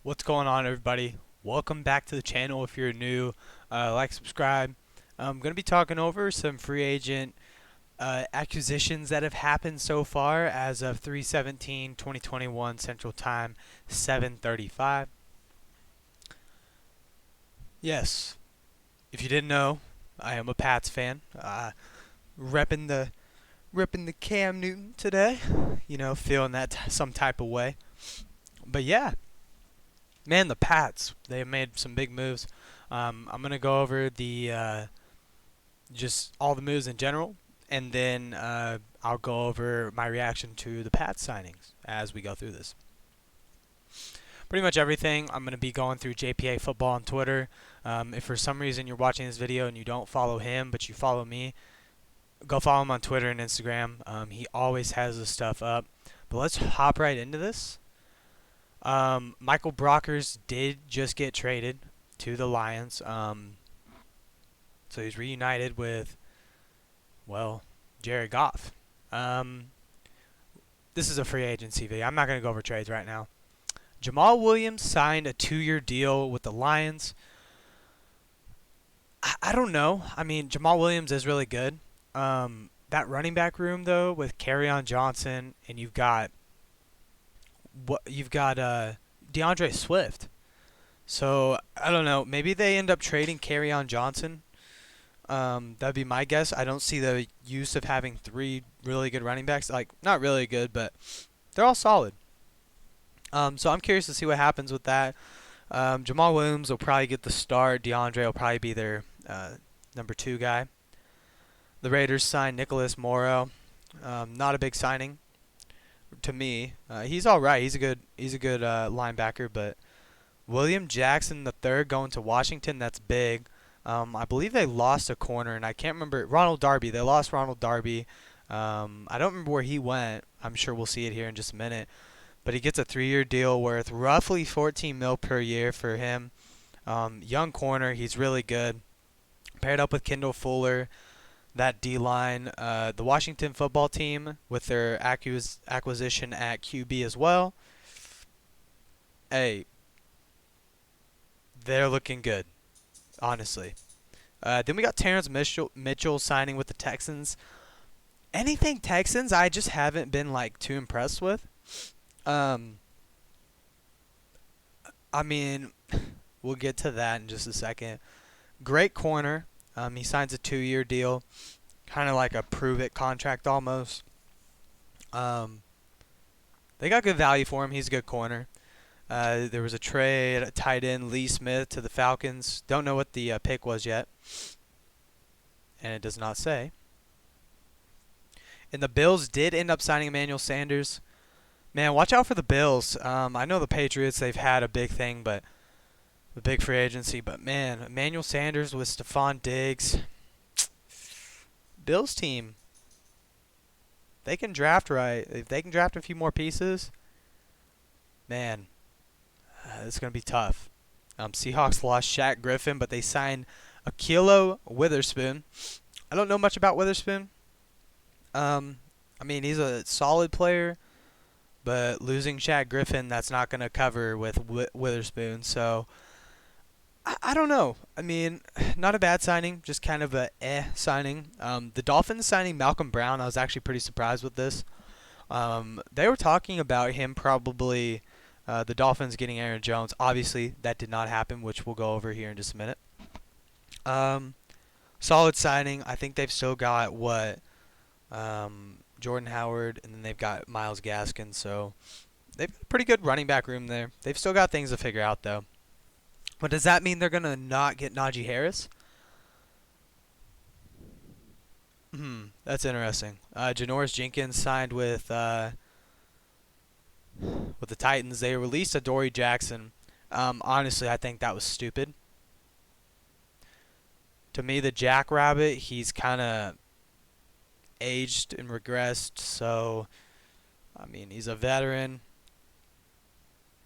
What's going on, everybody? Welcome back to the channel. If you're new, like, subscribe. I'm going to be talking over some free agent acquisitions that have happened so far as of 3/17/2021 Central Time, 7:35. Yes, if you didn't know, I am a Pats fan. Repping the repping the Cam Newton today. Feeling that some type of way. But yeah, man, the Pats, they made some big moves. I'm going to go over the just all the moves in general, and then I'll go over my reaction to the Pats signings as we go through this. Pretty much everything. I'm going to be going through JPA Football on Twitter. If for some reason you're watching this video and you don't follow him, but you follow me, go follow him on Twitter and Instagram. He always has this stuff up. But let's hop right into this. Michael Brockers did just get traded to the Lions. So he's reunited with, well, Jared Goff. This is a free agency video. I'm not going to go over trades right now. Jamal Williams signed a 2-year deal with the Lions. I don't know. I mean, Jamal Williams is really good. That running back room, though, with Kerryon Johnson, and you've got DeAndre Swift. So I don't know. Maybe they end up trading Kerryon Johnson. That'd be my guess. I don't see the use of having 3 really good running backs. Like, not really good, but they're all solid. So I'm curious to see what happens with that. Jamal Williams will probably get the start. DeAndre will probably be their number 2 guy. The Raiders signed Nicholas Morrow. Not a big signing to me. He's all right. He's a good linebacker, but William Jackson the third going to Washington. That's big. I believe they lost a corner, and I can't remember. Ronald Darby. They lost Ronald Darby. I don't remember where he went. I'm sure we'll see it here in just a minute. But he gets a 3-year deal worth roughly $14 million per year for him. Young corner. He's really good. Paired up with Kendall Fuller. That D-line. The Washington football team with their acquisition at QB as well. Hey, they're looking good, honestly. Then we got Terrence Mitchell signing with the Texans. Anything Texans, I just haven't been too impressed with. I mean, we'll get to that in just a second. Great corner. He signs a 2-year deal, kind of like a prove-it contract almost. They got good value for him. He's a good corner. There was a trade at tight end, Lee Smith to the Falcons. Don't know what the pick was yet, and it does not say. And the Bills did end up signing Emmanuel Sanders. Man, watch out for the Bills. I know the Patriots, they've had a big thing, but the big free agency. But, man, Emmanuel Sanders with Stephon Diggs. Bills team, they can draft right. If they can draft a few more pieces, man, it's going to be tough. Seahawks lost Shaq Griffin, but they signed Ahkello Witherspoon. I don't know much about Witherspoon. I mean, he's a solid player, but losing Shaq Griffin, that's not going to cover with Witherspoon. So, I don't know. I mean, not a bad signing, just kind of a signing. The Dolphins signing Malcolm Brown, I was actually pretty surprised with this. They were talking about him probably, the Dolphins getting Aaron Jones. Obviously, that did not happen, which we'll go over here in just a minute. Solid signing. I think they've still got, Jordan Howard, and then they've got Myles Gaskin. So they've got a pretty good running back room there. They've still got things to figure out, though. But does that mean they're going to not get Najee Harris? That's interesting. Janoris Jenkins signed with the Titans. They released Adoree Jackson. Honestly, I think that was stupid. To me, the Jackrabbit, he's kind of aged and regressed. So, I mean, he's a veteran.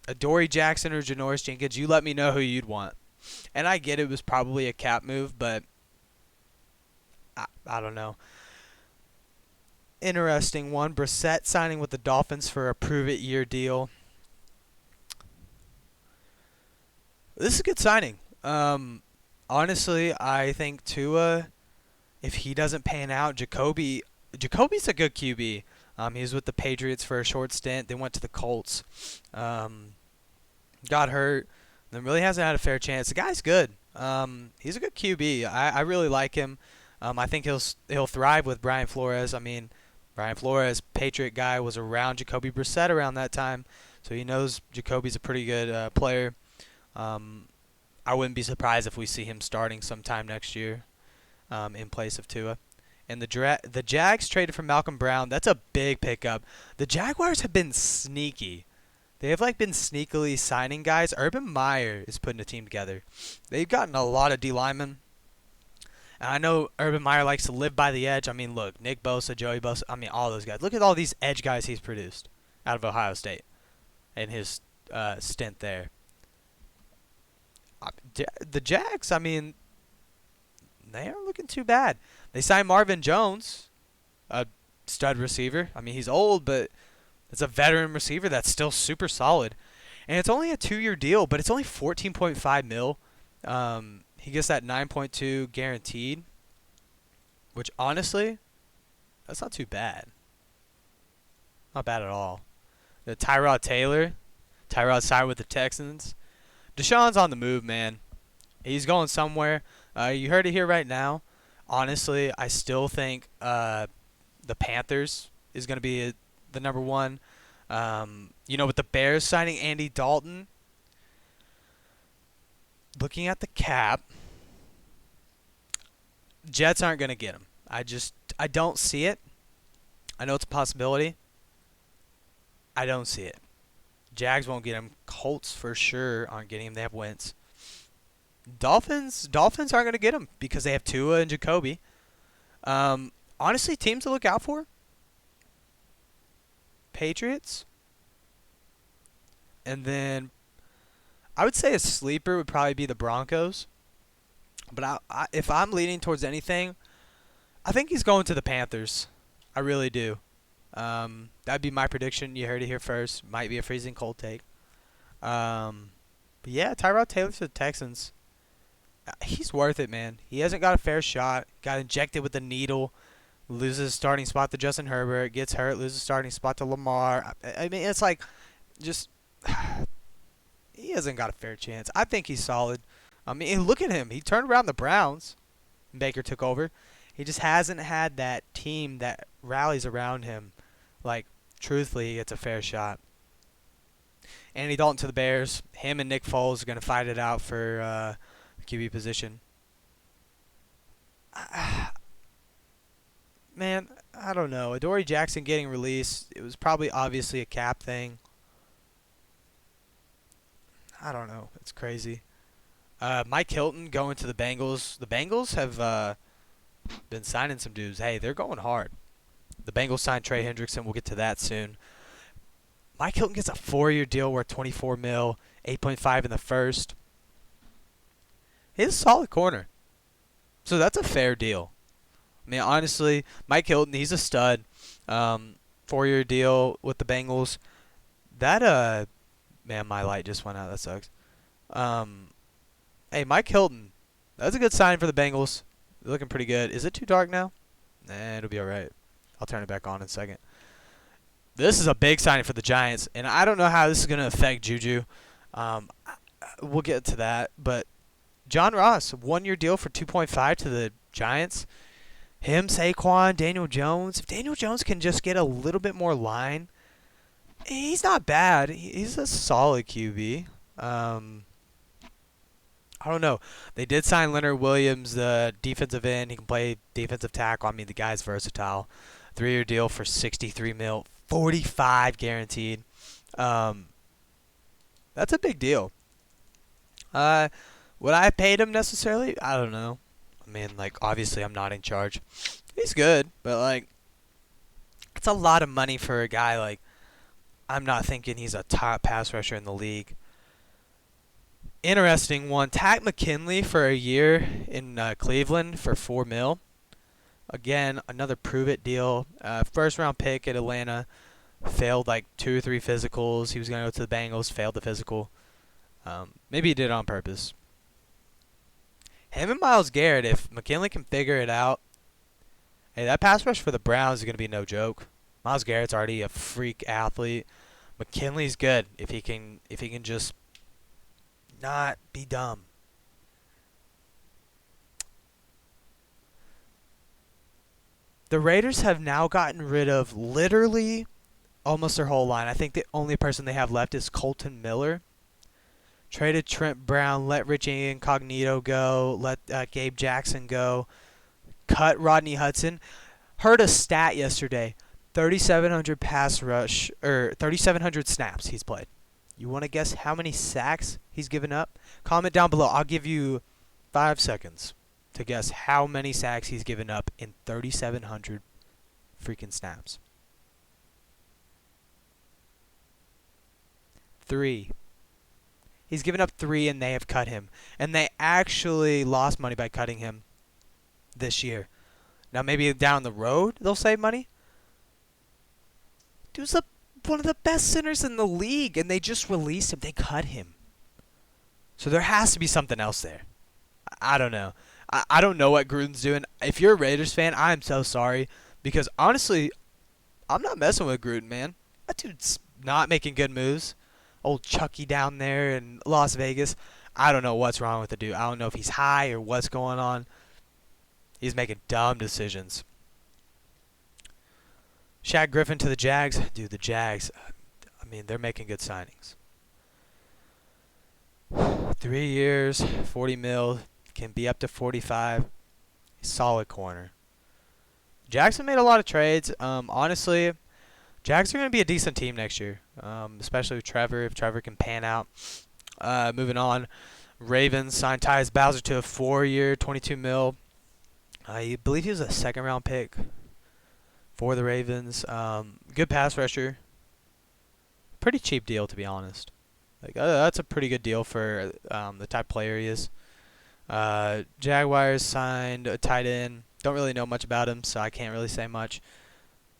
Adoree Jackson or Janoris Jenkins, you let me know who you'd want. And I get it was probably a cap move, but I don't know. Interesting one. Brissett signing with the Dolphins for a prove-it year deal. This is a good signing. Honestly, I think Tua, if he doesn't pan out, Jacoby's a good QB. He was with the Patriots for a short stint. Then went to the Colts. Got hurt. Then really hasn't had a fair chance. The guy's good. He's a good QB. I really like him. I think he'll thrive with Brian Flores. I mean, Brian Flores, Patriot guy, was around Jacoby Brissett around that time, so he knows Jacoby's a pretty good player. I wouldn't be surprised if we see him starting sometime next year in place of Tua. And the Jags traded for Malcolm Brown. That's a big pickup. The Jaguars have been sneaky. They have been sneakily signing guys. Urban Meyer is putting a team together. They've gotten a lot of D linemen. And I know Urban Meyer likes to live by the edge. I mean, look, Nick Bosa, Joey Bosa. I mean, all those guys. Look at all these edge guys he's produced out of Ohio State in his stint there. The Jags, I mean, they aren't looking too bad. They signed Marvin Jones, a stud receiver. I mean, he's old, but it's a veteran receiver that's still super solid. And it's only a 2-year deal, but it's only $14.5 million. He gets that 9.2 guaranteed, which honestly, that's not too bad. Not bad at all. The Tyrod signed with the Texans. Deshaun's on the move, man. He's going somewhere. You heard it here right now. Honestly, I still think the Panthers is going to be the number one. With the Bears signing Andy Dalton, looking at the cap, Jets aren't going to get him. I don't see it. I know it's a possibility. I don't see it. Jags won't get him. Colts for sure aren't getting him. They have Wentz. Dolphins aren't going to get him because they have Tua and Jacoby. Honestly, teams to look out for: Patriots. And then I would say a sleeper would probably be the Broncos. But if I'm leaning towards anything, I think he's going to the Panthers. I really do. That'd be my prediction. You heard it here first. Might be a freezing cold take. But yeah, Tyrod Taylor to the Texans. He's worth it, man. He hasn't got a fair shot. Got injected with a needle. Loses starting spot to Justin Herbert. Gets hurt. Loses starting spot to Lamar. I mean, it's like just he hasn't got a fair chance. I think he's solid. I mean, look at him. He turned around the Browns. Baker took over. He just hasn't had that team that rallies around him. Like, truthfully, he gets a fair shot. Andy Dalton to the Bears. Him and Nick Foles are going to fight it out for the QB position. Man, I don't know. Adoree Jackson getting released, it was probably obviously a cap thing. I don't know. It's crazy. Mike Hilton going to the Bengals. The Bengals have been signing some dudes. Hey, they're going hard. The Bengals signed Trey Hendrickson. We'll get to that soon. Mike Hilton gets a 4-year deal worth $24 million, 8.5 in the first. He's a solid corner. So that's a fair deal. I mean, honestly, Mike Hilton, he's a stud. 4-year deal with the Bengals. That, man, my light just went out. That sucks. Hey, Mike Hilton, that's a good sign for the Bengals. They're looking pretty good. Is it too dark now? Nah, it'll be all right. I'll turn it back on in a second. This is a big signing for the Giants, and I don't know how this is going to affect Juju. We'll get to that. But John Ross, 1-year deal for $2.5 to the Giants. Him, Saquon, Daniel Jones. If Daniel Jones can just get a little bit more line, he's not bad. He's a solid QB. I don't know. They did sign Leonard Williams, the defensive end. He can play defensive tackle. I mean, the guy's versatile. 3-year deal for $63 million, 45 guaranteed. That's a big deal. Would I have paid him necessarily? I don't know. I mean, obviously I'm not in charge. He's good, but, it's a lot of money for a guy. I'm not thinking he's a top pass rusher in the league. Interesting one. Takk McKinley for a year in Cleveland for $4 million. Again, another prove-it deal. First-round pick at Atlanta. Failed 2 or 3 physicals. He was going to go to the Bengals. Failed the physical. Maybe he did it on purpose. Him and Myles Garrett, if McKinley can figure it out, hey, that pass rush for the Browns is going to be no joke. Myles Garrett's already a freak athlete. McKinley's good if he can just not be dumb. The Raiders have now gotten rid of literally almost their whole line. I think the only person they have left is Colton Miller. Traded Trent Brown, let Richie Incognito go, let Gabe Jackson go, cut Rodney Hudson. Heard a stat yesterday, 3,700 pass rush, or 3,700 snaps he's played. You want to guess how many sacks he's given up? Comment down below. I'll give you 5 seconds to guess how many sacks he's given up in 3,700 freaking snaps. 3. He's given up 3, and they have cut him. And they actually lost money by cutting him this year. Now, maybe down the road they'll save money. Dude's one of the best centers in the league, and they just released him. They cut him. So there has to be something else there. I don't know. I don't know what Gruden's doing. If you're a Raiders fan, I'm so sorry. Because, honestly, I'm not messing with Gruden, man. That dude's not making good moves. Old Chucky down there in Las Vegas. I don't know what's wrong with the dude. I don't know if he's high or what's going on. He's making dumb decisions. Shaq Griffin to the Jags. Dude, the Jags, I mean, they're making good signings. 3 years, 40 mil, can be up to 45. Solid corner. Jackson made a lot of trades. Honestly, Jags are going to be a decent team next year, especially with Trevor, if Trevor can pan out. Moving on, Ravens signed Tyus Bowser to a 4-year, 22 mil. I believe he was a 2nd-round pick for the Ravens. Good pass rusher. Pretty cheap deal, to be honest. That's a pretty good deal for the type of player he is. Jaguars signed a tight end. Don't really know much about him, so I can't really say much.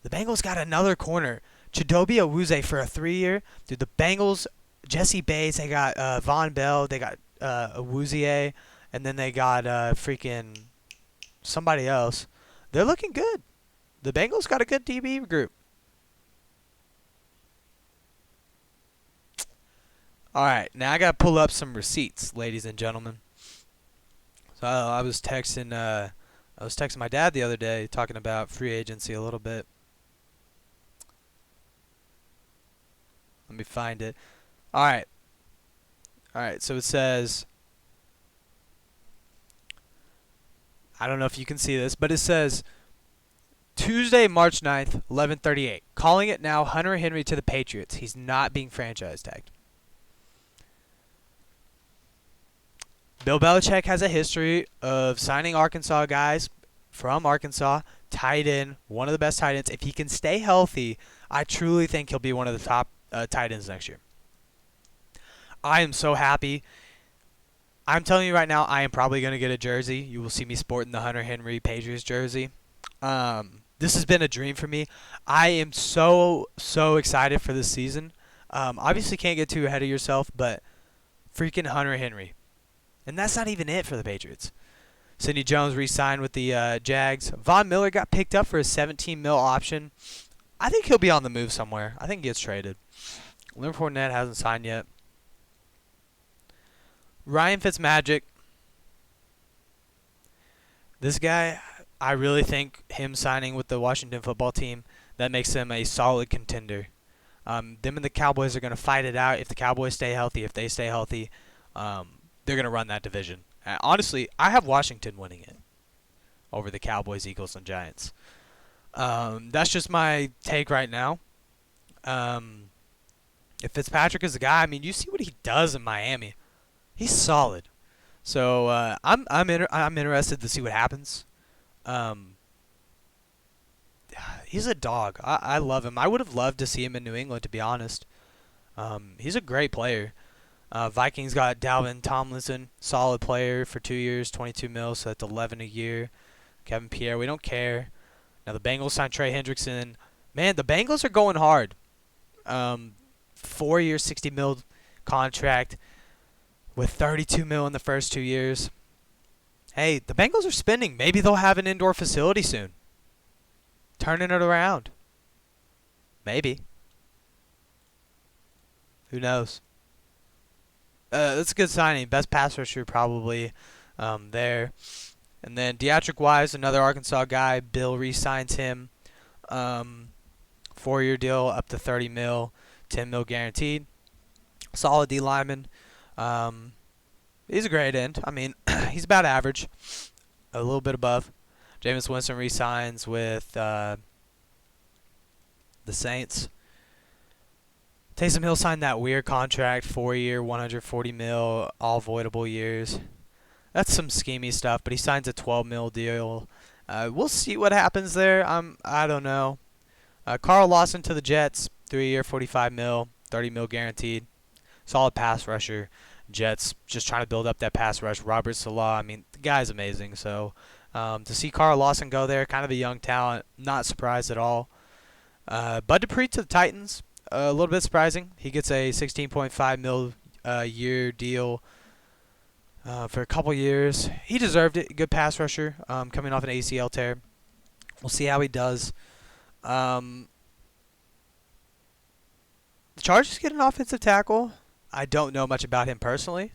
The Bengals got another corner, Chidobe Awuzie, for a 3-year. Dude, the Bengals, Jesse Bates, they got Von Bell, they got Awuzie, and then they got freaking somebody else. They're looking good. The Bengals got a good DB group. All right, now I got to pull up some receipts, ladies and gentlemen. So I was texting my dad the other day talking about free agency a little bit. Let me find it. All right, so it says, I don't know if you can see this, but it says Tuesday, March 9th, 11:38. Calling it now, Hunter Henry to the Patriots. He's not being franchise tagged. Bill Belichick has a history of signing Arkansas guys from Arkansas, tight end, one of the best tight ends. If he can stay healthy, I truly think he'll be one of the top tight ends next year. I am so happy. I'm telling you right now, I am probably going to get a jersey. You will see me sporting the Hunter Henry Patriots jersey. This has been a dream for me. I am so excited for this season. Obviously can't get too ahead of yourself, but freaking Hunter Henry. And that's not even it for the Patriots. Sidney Jones re-signed with the Jags. Von Miller got picked up for a 17 mil option. I think he'll be on the move somewhere. I think he gets traded. Leonard Fournette hasn't signed yet. Ryan Fitzmagic. This guy, I really think him signing with the Washington football team, that makes him a solid contender. Them and the Cowboys are going to fight it out. If the Cowboys stay healthy, if they stay healthy, they're going to run that division. Honestly, I have Washington winning it over the Cowboys, Eagles, and Giants. That's just my take right now. If Fitzpatrick is the guy, I mean, you see what he does in Miami. He's solid. So I'm interested to see what happens. He's a dog. I love him. I would have loved to see him in New England, to be honest. He's a great player. Vikings got Dalvin Tomlinson, solid player for 2 years, 22 mil, so that's 11 a year. Kevin Pierre, we don't care. Now the Bengals signed Trey Hendrickson. Man, the Bengals are going hard. 4 year, 60 mil contract. with 32 mil in the first 2 years. Hey, the Bengals are spending. Maybe they'll have an indoor facility soon. Turning it around. Maybe. Who knows? That's a good signing. Best pass rusher probably there. And then Deatrick Wise, another Arkansas guy. Bill re-signs him. 4-year deal up to 30 mil. 10 mil guaranteed. Solid D lineman. He's a great end. I mean, he's about average. A little bit above. Jameis Winston re-signs with the Saints. Taysom Hill signed that weird contract, 4-year, 140 mil, all voidable years. That's some schemy stuff, but he signs a 12 mil deal. We'll see what happens there. I don't know. Carl Lawson to the Jets, 3-year, 45 mil, 30 mil guaranteed. Solid pass rusher. Jets just trying to build up that pass rush. Robert Salah, I mean, the guy's amazing. So to see Carl Lawson go there, kind of a young talent, not surprised at all. Bud Dupree to the Titans, a little bit surprising. He gets a 16.5 mil year deal for a couple years. He deserved it. Good pass rusher, coming off an ACL tear. We'll see how he does. The Chargers get an offensive tackle. I don't know much about him personally.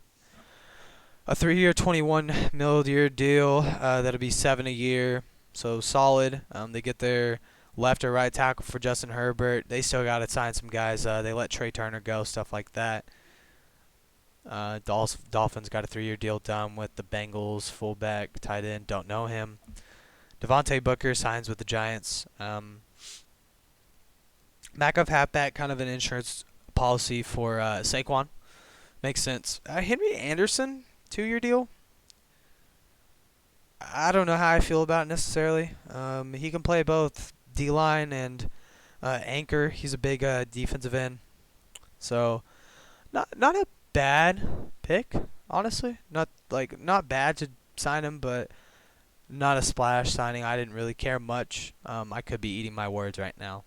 A 3-year, 21 mil year deal. That'll be $7 a year. So solid. They get their left or right tackle for Justin Herbert. They still got to sign some guys. They let Trey Turner go, stuff like that. Dolphins got a 3-year deal done with the Bengals fullback, tight end. Don't know him. Devontae Booker signs with the Giants. Backup halfback, kind of an insurance policy for Saquon. Makes sense. Henry Anderson, 2-year deal. I don't know how I feel about it necessarily. He can play both D-line and anchor. He's a big defensive end. So, not a bad pick, honestly. Not bad to sign him, but not a splash signing. I didn't really care much. I could be eating my words right now.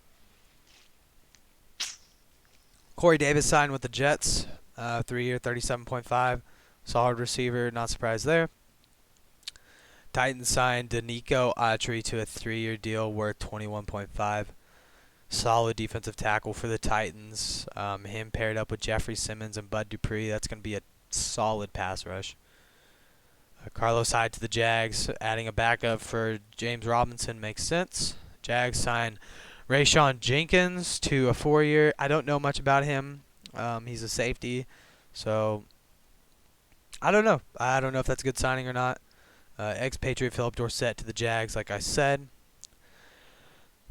Corey Davis signed with the Jets, 3-year, 37.5. Solid receiver, not surprised there. Titans signed Danico Autry to a 3-year deal worth 21.5. Solid defensive tackle for the Titans. Him paired up with Jeffrey Simmons and Bud Dupree. That's going to be a solid pass rush. Carlos Hyde to the Jags, adding a backup for James Robinson makes sense. Jags signed Rayshawn Jenkins to a 4-year. I don't know much about him. He's a safety, so I don't know. I don't know if that's a good signing or not. Ex-Patriot Philip Dorsett to the Jags, like I said.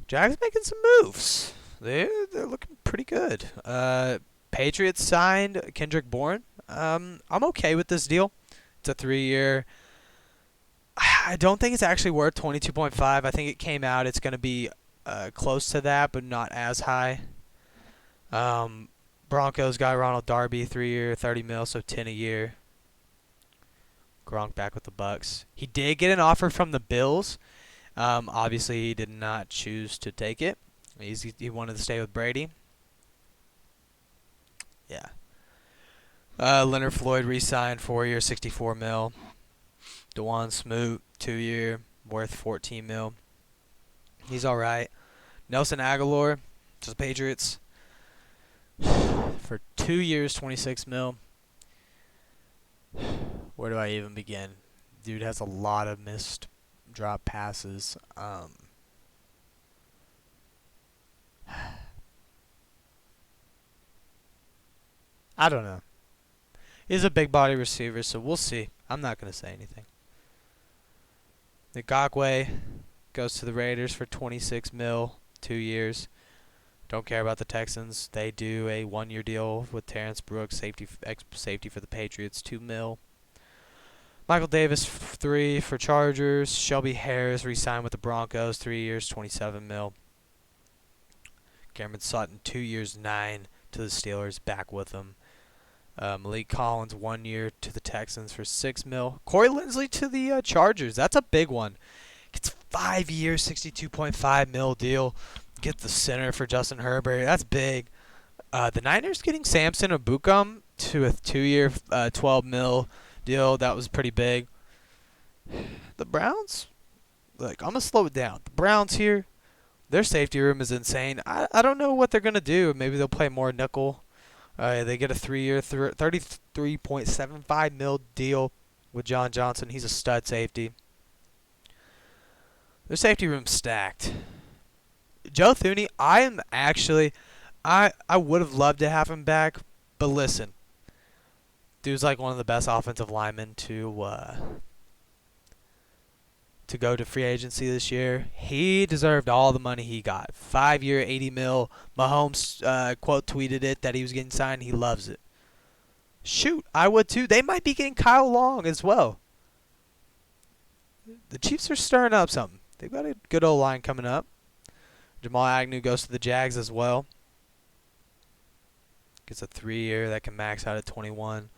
Jags making some moves. They're looking pretty good. Patriots signed Kendrick Bourne. I'm okay with this deal. It's a 3-year. I don't think it's actually worth 22.5. I think it came out. It's going to be close to that, but not as high. Broncos got Ronald Darby, 3-year, 30 mil, so 10 a year. Gronk back with the Bucks. He did get an offer from the Bills. Obviously, he did not choose to take it. He wanted to stay with Brady. Yeah. Leonard Floyd re-signed, 4-year, 64 mil. DeJuan Smoot, 2-year, worth 14 mil. He's all right. Nelson Aguilar to the Patriots for 2 years, 26 mil. Where do I even begin? Dude has a lot of missed drop passes. I don't know. He's a big body receiver, so we'll see. I'm not going to say anything. Ngakwe goes to the Raiders for 26 mil, 2 years. Don't care about the Texans. They do a 1-year deal with Terrence Brooks, safety for the Patriots, 2 mil. Michael Davis, 3 for Chargers. Shelby Harris re-signed with the Broncos, 3 years, 27 mil. Cameron Sutton, 2 years, 9 to the Steelers, back with them. Malik Collins, 1 year to the Texans for 6 mil. Corey Linsley to the Chargers. That's a big one. Gets 5 years, 62.5 mil deal. Get the center for Justin Herbert. That's big. The Niners getting Samson Ebukam. to a 2-year, 12 mil deal. That was pretty big. The Browns, like, I'm gonna slow it down. The Browns here, their safety room is insane. I don't know what they're gonna do. Maybe they'll play more nickel. They get a 3-year, $33.75 mil deal with John Johnson. He's a stud safety. Their safety room's stacked. Joe Thuney, I would have loved to have him back, but listen, dude's like one of the best offensive linemen to go to free agency this year. He deserved all the money he got. 5-year, 80 mil. Mahomes quote tweeted it that he was getting signed. He loves it. Shoot, I would too. They might be getting Kyle Long as well. The Chiefs are stirring up something. They've got a good old line coming up. Jamal Agnew goes to the Jags as well. Gets a 3-year that can max out at 21.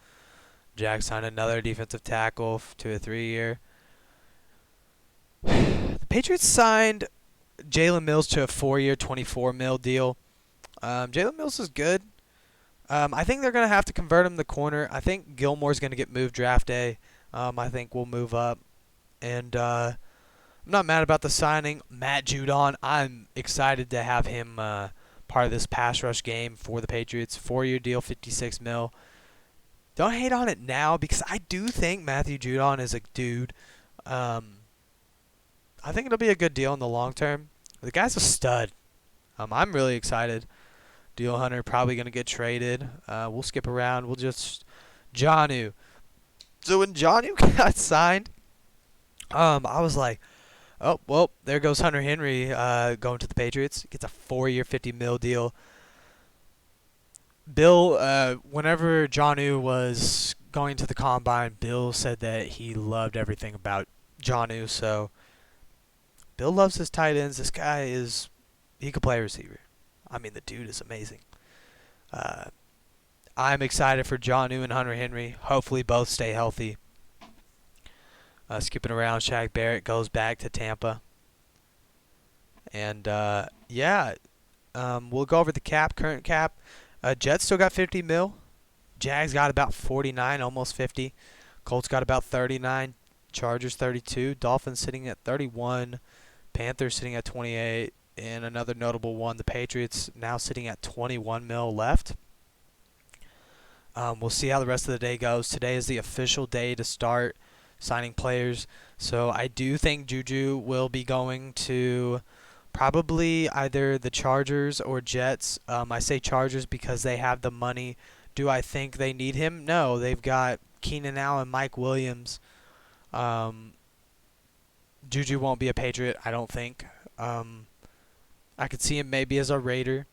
Jags signed another defensive tackle to a 3-year. The Patriots signed Jalen Mills to a 4-year, 24 mil deal. Jalen Mills is good. I think they're going to have to convert him to corner. I think Gilmore's going to get moved draft day. I think we'll move up. And I'm not mad about the signing. Matt Judon, I'm excited to have him part of this pass rush game for the Patriots. 4-year deal, 56 mil. Don't hate on it now because I do think Matthew Judon is a dude. I think it'll be a good deal in the long term. The guy's a stud. I'm really excited. Deal Hunter probably going to get traded. We'll skip around. We'll just Jonnu. So when Jonnu got signed, I was like, oh, well, there goes Hunter Henry going to the Patriots. Gets a 4-year, 50 mil deal. Bill, whenever Jonnu was going to the Combine, Bill said that he loved everything about Jonnu. So Bill loves his tight ends. This guy he could play receiver. I mean, the dude is amazing. I'm excited for Jonnu and Hunter Henry. Hopefully both stay healthy. Skipping around, Shaq Barrett goes back to Tampa. And, we'll go over the current cap. Jets still got 50 mil. Jags got about 49, almost 50. Colts got about 39. Chargers 32. Dolphins sitting at 31. Panthers sitting at 28. And another notable one, the Patriots now sitting at 21 mil left. We'll see how the rest of the day goes. Today is the official day to start signing players. So I do think Juju will be going to probably either the Chargers or Jets. I say Chargers because they have the money. Do I think they need him? No, they've got Keenan Allen, Mike Williams. Juju won't be a Patriot, I don't think. I could see him maybe as a Raider.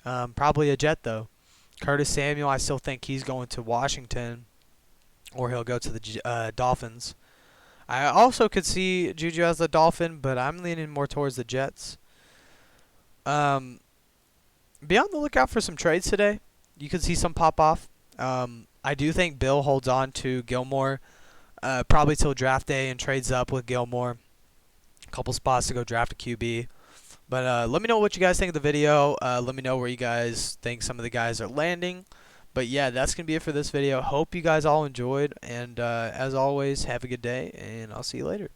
Probably a Jet, though. Curtis Samuel, I still think he's going to Washington, or he'll go to the Dolphins. I also could see Juju as a Dolphin, but I'm leaning more towards the Jets. Be on the lookout for some trades today. You could see some pop off. I do think Bill holds on to Gilmore probably till draft day and trades up with Gilmore. A couple spots to go draft a QB. But let me know what you guys think of the video. Let me know where you guys think some of the guys are landing. But yeah, that's going to be it for this video. Hope you guys all enjoyed. And as always, have a good day, and I'll see you later.